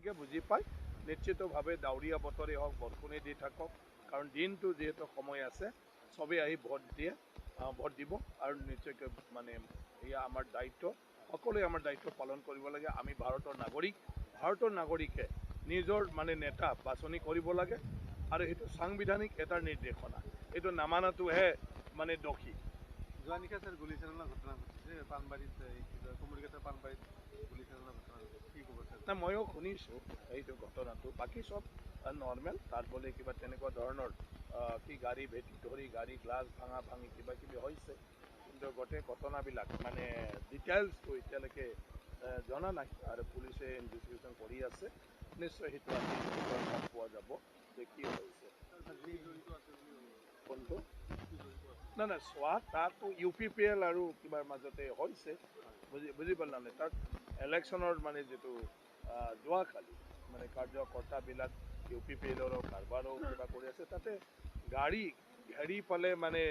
গতিকে বুজি পাই নিশ্চিতভাৱে ডাৱৰীয়া বতৰে হওক বৰষুণে দি থাকক কাৰণ দিনটো যিহেতু সময় আছে চবেই আহি ভোট দিব আৰু নিশ্চয়কৈ মানে এয়া আমাৰ দায়িত্ব সকলোৱে আমাৰ দায়িত্ব পালন কৰিব লাগে আমি ভাৰতৰ নাগৰিকে নিজৰ মানে নেতা বাছনি কৰিব লাগে আৰু সেইটো সাংবিধানিক এটা নিৰ্দেশনা এইটো নামানাটোহে মানে দোষী যোৱা নিশা স্যাৰ গুলিচালনাৰ ঘটনা ঘটিছে পাণবাৰীত কমৰিঘাটৰ পাণবাৰীত গুলিচালনাৰ ঘটনা ঘটিছে কি ক'ব স্যাৰ না ময়ো শুনিছোঁ এইটো ঘটনাটো বাকী চব নৰ্মেল তাত বোলে কিবা তেনেকুৱা ধৰণৰ কি গাড়ী ভেটি ধৰি গাড়ী গ্লাছ ভাঙি কিবা কিবি হৈছে কিন্তু গোটেই ঘটনাবিলাক মানে ডিটেইলছটো এতিয়ালৈকে জনা নাই আৰু পুলিচে ইনভেষ্টিগেশ্যন কৰি আছে নিশ্চয় সেইটো আজি গম পোৱা যাব যে কি হৈছে কোনটো না চোৱা তাতো UPPL আৰু কিবাৰ মাজতে হৈছে বুজি পালা নাই তাত ইলেকশ্যনৰ মানে যিটো যোৱাকালি মানে কাৰ্যকৰ্তাবিলাক UPPLৰ কাৰবাৰো কিবা কৰি আছে তাতে গাড়ী ঘেৰি পালে মানে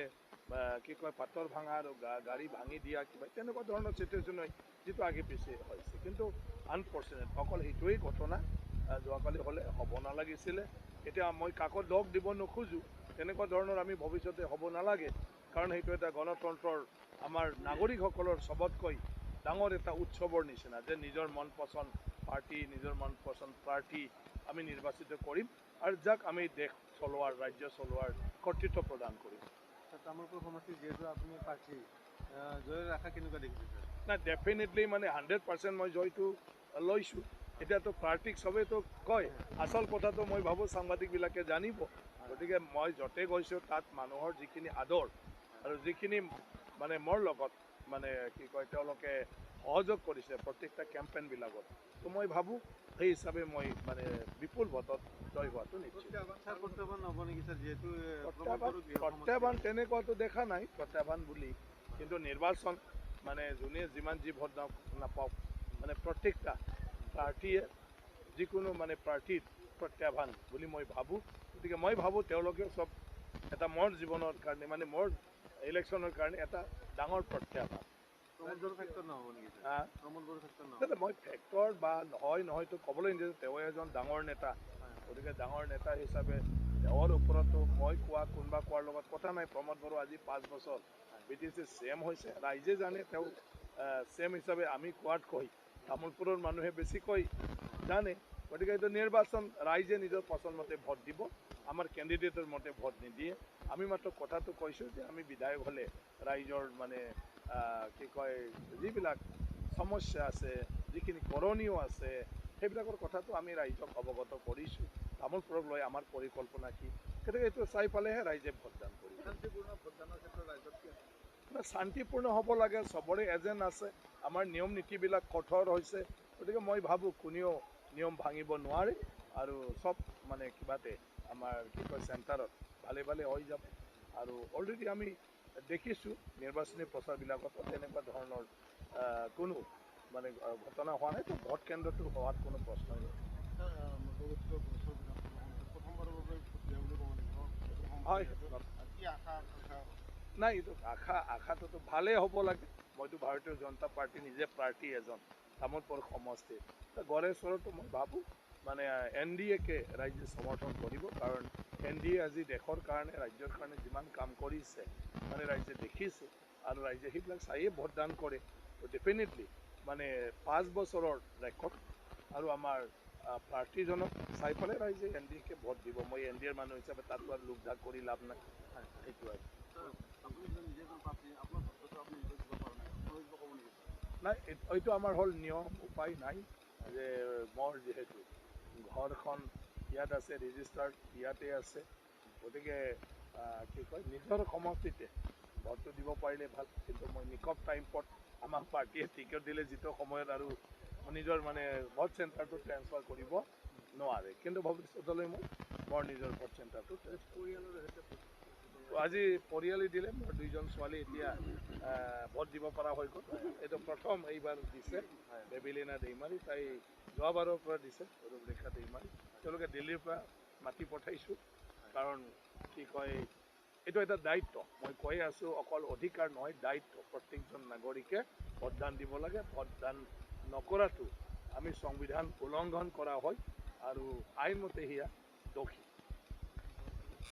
কি কয় পাথৰ ভাঙা আৰু গাড়ী ভাঙি দিয়া কিবা তেনেকুৱা ধৰণৰ চিটুৱেশ্যন হয় যিটো আগে পিছে হৈছে কিন্তু আনফৰ্চুনেট অকল সেইটোৱেই ঘটনা যোৱাকালি হ'লে হ'ব নালাগিছিলে এতিয়া মই কাকো দোষ দিব নোখোজোঁ তেনেকুৱা ধৰণৰ আমি ভৱিষ্যতে হ'ব নালাগে কাৰণ সেইটো এটা গণতন্ত্ৰৰ আমাৰ নাগৰিকসকলৰ চবতকৈ ডাঙৰ এটা উৎসৱৰ নিচিনা যে নিজৰ মন পচন্দ পাৰ্টি নিজৰ মন পচন্দ প্ৰাৰ্থী আমি নিৰ্বাচিত কৰিম আৰু যাক আমি দেশ চলোৱাৰ ৰাজ্য চলোৱাৰ কৰ্তৃত্ব প্ৰদান কৰিম তামোলপুৰ সমষ্টিত যিহেতু আপুনি প্ৰাৰ্থী জয়ৰ আশা কেনেকুৱা দেখিছে স্যাৰ নাই ডেফিনেটলি মানে 100% মই জয়টো লৈছোঁ এতিয়াতো প্ৰাৰ্থীক চবেইতো কয় আচল কথাটো মই ভাবোঁ সাংবাদিকবিলাকে জানিব গতিকে মই য'তে গৈছোঁ তাত মানুহৰ যিখিনি আদৰ আৰু যিখিনি মানে মোৰ লগত মানে কি কয় তেওঁলোকে সহযোগ কৰিছে প্ৰত্যেকটা কেম্পেইনবিলাকত তো মই ভাবোঁ সেই হিচাপে মই মানে বিপুল ভোটত জয় হোৱাটো নিশ্চিত প্ৰত্যাহ্বান হ'ব নেকি স্যাৰ যিহেতু প্ৰত্যাহ্বান তেনেকুৱাটো দেখা নাই প্ৰত্যাহ্বান বুলি কিন্তু নিৰ্বাচন মানে যোনে যিমান যি ভোট নাপাওক মানে প্ৰত্যেকটা প্ৰাৰ্থীয়ে যিকোনো মানে প্ৰাৰ্থীৰ প্ৰত্যাহ্বান বুলি মই ভাবোঁ গতিকে মই ভাবোঁ তেওঁলোকেও চব এটা মোৰ জীৱনৰ কাৰণে মানে মোৰ ইলেকশ্যনৰ কাৰণে এটা ডাঙৰ প্ৰত্যাহ্বান মই ফেক্টৰ বা নহয়তো ক'বলৈ নিদিওঁ তেওঁ এজন ডাঙৰ নেতা গতিকে ডাঙৰ নেতা হিচাপে তেওঁৰ ওপৰতো মই কোনোবা কোৱাৰ লগত কথা নাই প্ৰমোদ বড়ো আজি 5 বছৰ BTC CM হৈছে ৰাইজে জানে তেওঁ CM হিচাপে আমি কোৱাতকৈ তামোলপুৰৰ মানুহে বেছিকৈ জানে গতিকে এইটো নিৰ্বাচন ৰাইজে নিজৰ পচন্দমতে ভোট দিব আমাৰ কেণ্ডিডেটৰ মতে ভোট নিদিয়ে আমি মাত্ৰ কথাটো কৈছোঁ যে আমি বিধায়ক হ'লে ৰাইজৰ মানে কি কয় যিবিলাক সমস্যা আছে যিখিনি কৰণীয় আছে সেইবিলাকৰ কথাটো আমি ৰাইজক অৱগত কৰিছোঁ তামোলপুৰক লৈ আমাৰ পৰিকল্পনা কি গতিকে এইটো চাই পালেহে ৰাইজে ভোটদান কৰিব শান্তিপূৰ্ণ ভোটদানৰ ক্ষেত্ৰত ৰাইজত কি শান্তিপূৰ্ণ হ'ব লাগে চবৰে এজেণ্ট আছে আমাৰ নিয়ম নীতিবিলাক কঠোৰ হৈছে গতিকে মই ভাবোঁ কোনেও নিয়ম ভাঙিব নোৱাৰে আৰু চব মানে কিবাতে আমাৰ কি কয় চেণ্টাৰত ভালে হৈ যাব আৰু অলৰেডি আমি দেখিছোঁ নিৰ্বাচনী প্ৰচাৰবিলাকতো তেনেকুৱা ধৰণৰ কোনো মানে ঘটনা হোৱা নাই তো ভোট কেন্দ্ৰটো হোৱাত কোনো প্ৰশ্নই নাই হয় নাই এইটো আশাটোতো ভালেই হ'ব লাগে মইতো ভাৰতীয় জনতা পাৰ্টি নিজে প্ৰাৰ্থী এজন তামোলপুৰ সমষ্টিৰ গড়েশ্বৰতো মই ভাবোঁ মানে NDAকে ৰাইজে সমৰ্থন কৰিব কাৰণ NDA আজি দেশৰ কাৰণে ৰাজ্যৰ কাৰণে যিমান কাম কৰিছে মানে ৰাইজে দেখিছে আৰু ৰাইজে সেইবিলাক চায়েই ভোটদান কৰে তো ডেফিনেটলি মানে 5 বছৰৰ ৰেকৰ্ড আৰু আমাৰ প্ৰাৰ্থীজনক চাই পেলাই ৰাইজে NDAকে ভোট দিব মই NDAৰ মানুহ হিচাপে তাতো আৰু লোক ঢাক কৰি লাভ নাই সেইটো আৰু নাই এইটো আমাৰ হ'ল নিয়ম উপায় নাই যে মোৰ যিহেতু ঘৰখন ইয়াত আছে ৰেজিষ্টাৰ্ড ইয়াতে আছে গতিকে কি কয় নিজৰ সমষ্টিতে ভোটটো দিব পাৰিলে ভাল কিন্তু মই নিকট টাইমত আমাক পাৰ্টীয়ে টিকেট দিলে যিটো সময়ত আৰু নিজৰ মানে ভোট চেণ্টাৰটো ট্ৰেন্সফাৰ কৰিব নোৱাৰে কিন্তু ভৱিষ্যতলৈ মই মোৰ নিজৰ ভোট চেণ্টাৰটো আজি পৰিয়ালে দিলে মোৰ 2জন ছোৱালী এতিয়া ভোট দিব পৰা হৈ গ'ল এইটো প্ৰথম এইবাৰ দিছে বেবিলিনা দৈমাৰী তাই যোৱাবাৰৰ পৰা দিছে ৰূপৰেখা দৈমাৰী তেওঁলোকে দিল্লীৰ পৰা মাতি পঠাইছোঁ কাৰণ কি কয় এইটো এটা দায়িত্ব মই কৈ আছোঁ অকল অধিকাৰ নহয় দায়িত্ব প্ৰত্যেকজন নাগৰিকে ভোটদান দিব লাগে ভোটদান নকৰাটো আমি সংবিধান উলংঘন কৰা হয় আৰু আইনমতে সেয়া দোষী